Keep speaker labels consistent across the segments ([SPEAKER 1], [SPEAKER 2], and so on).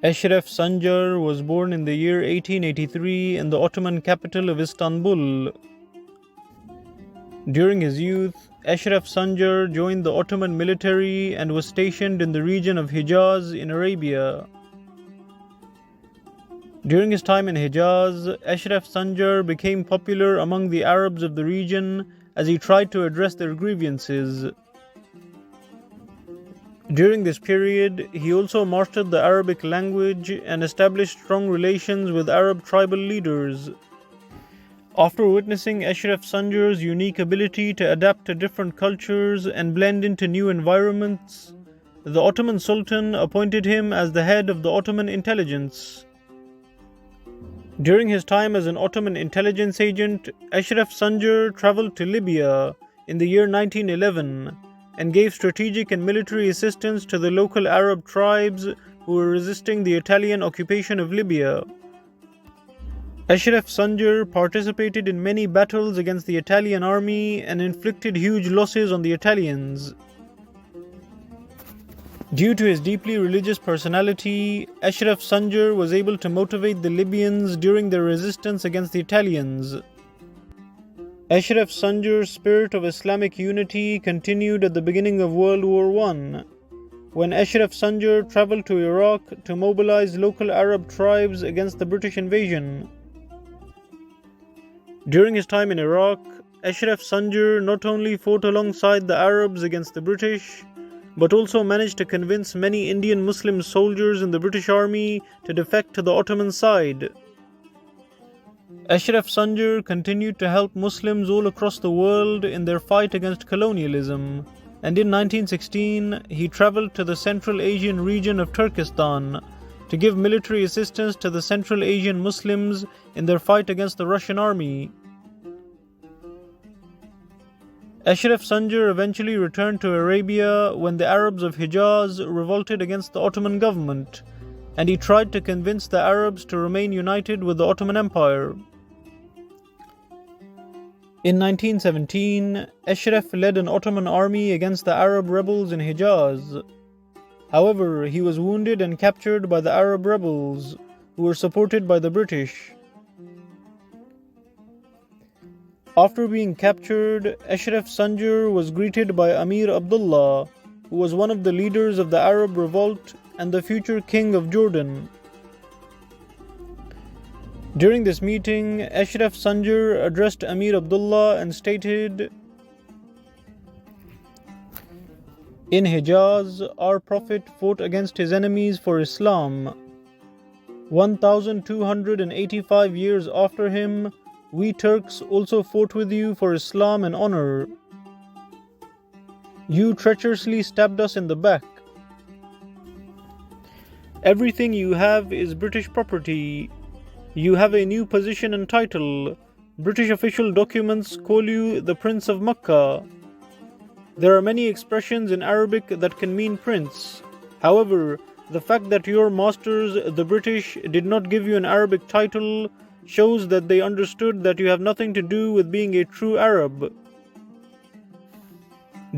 [SPEAKER 1] Eşref Sencer was born in the year 1883 in the Ottoman capital of Istanbul. During his youth, Eşref Sencer joined the Ottoman military and was stationed in the region of Hijaz in Arabia. During his time in Hijaz, Eşref Sencer became popular among the Arabs of the region as he tried to address their grievances. During this period, he also mastered the Arabic language and established strong relations with Arab tribal leaders. After witnessing Eşref Sencer's unique ability to adapt to different cultures and blend into new environments, the Ottoman Sultan appointed him as the head of the Ottoman intelligence. During his time as an Ottoman intelligence agent, Eşref Sencer traveled to Libya in the year 1911 and gave strategic and military assistance to the local Arab tribes who were resisting the Italian occupation of Libya. Eşref Sencer participated in many battles against the Italian army and inflicted huge losses on the Italians. Due to his deeply religious personality, Eşref Sencer was able to motivate the Libyans during their resistance against the Italians. Eşref Sencer's spirit of Islamic unity continued at the beginning of World War I, when Eşref Sencer traveled to Iraq to mobilize local Arab tribes against the British invasion. During his time in Iraq, Eşref Sencer not only fought alongside the Arabs against the British, but also managed to convince many Indian Muslim soldiers in the British army to defect to the Ottoman side. Eşref Sencer continued to help Muslims all across the world in their fight against colonialism, and in 1916 he traveled to the Central Asian region of Turkestan to give military assistance to the Central Asian Muslims in their fight against the Russian army. Eşref Sencer eventually returned to Arabia when the Arabs of Hijaz revolted against the Ottoman government, and he tried to convince the Arabs to remain united with the Ottoman Empire. In 1917, Eşref led an Ottoman army against the Arab rebels in Hijaz. However, he was wounded and captured by the Arab rebels, who were supported by the British. After being captured, Eşref Sencer was greeted by Amir Abdullah, who was one of the leaders of the Arab revolt and the future king of Jordan. During this meeting, Eşref Sencer addressed Amir Abdullah and stated, "In Hijaz, our Prophet fought against his enemies for Islam. 1285 years after him, we Turks also fought with you for Islam and honor. You treacherously stabbed us in the back. Everything you have is British property. You have a new position and title. British official documents call you the Prince of Mecca. There are many expressions in Arabic that can mean prince. However, the fact that your masters, the British, did not give you an Arabic title shows that they understood that you have nothing to do with being a true Arab."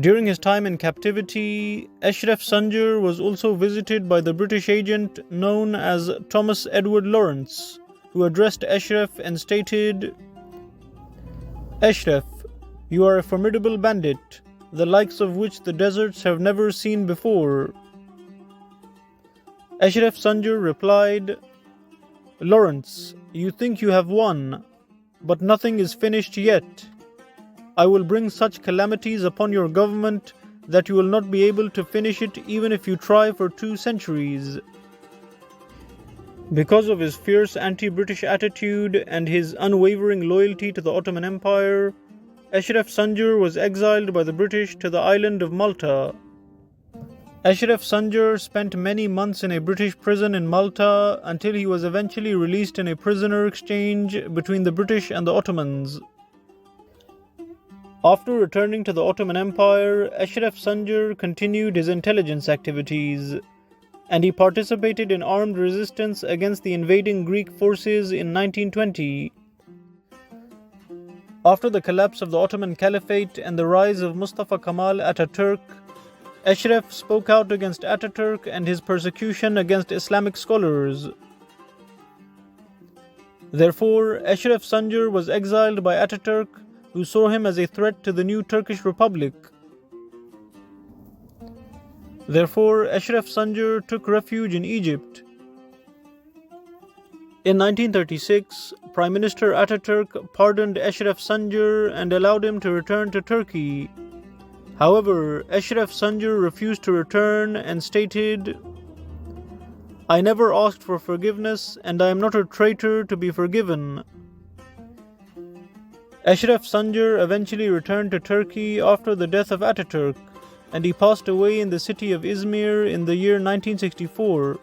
[SPEAKER 1] During his time in captivity, Eşref Sencer was also visited by the British agent known as Thomas Edward Lawrence, who addressed Eşref and stated, "Eşref, you are a formidable bandit, the likes of which the deserts have never seen before." Eşref Sencer replied, "Lawrence, you think you have won, but nothing is finished yet. I will bring such calamities upon your government that you will not be able to finish it even if you try for 2 centuries." Because of his fierce anti-British attitude and his unwavering loyalty to the Ottoman Empire, Eşref Sencer was exiled by the British to the island of Malta. Eşref Sencer spent many months in a British prison in Malta until he was eventually released in a prisoner exchange between the British and the Ottomans. After returning to the Ottoman Empire, Eşref Sencer continued his intelligence activities, and he participated in armed resistance against the invading Greek forces in 1920. After the collapse of the Ottoman Caliphate and the rise of Mustafa Kemal Ataturk, Eşref spoke out against Ataturk and his persecution against Islamic scholars. Therefore, Eşref Sencer was exiled by Ataturk, who saw him as a threat to the new Turkish Republic. Therefore, Eşref Sencer took refuge in Egypt. In 1936, Prime Minister Ataturk pardoned Eşref Sencer and allowed him to return to Turkey. However, Eşref Sencer refused to return and stated, "I never asked for forgiveness and I am not a traitor to be forgiven." Eşref Sencer eventually returned to Turkey after the death of Ataturk, and he passed away in the city of Izmir in the year 1964.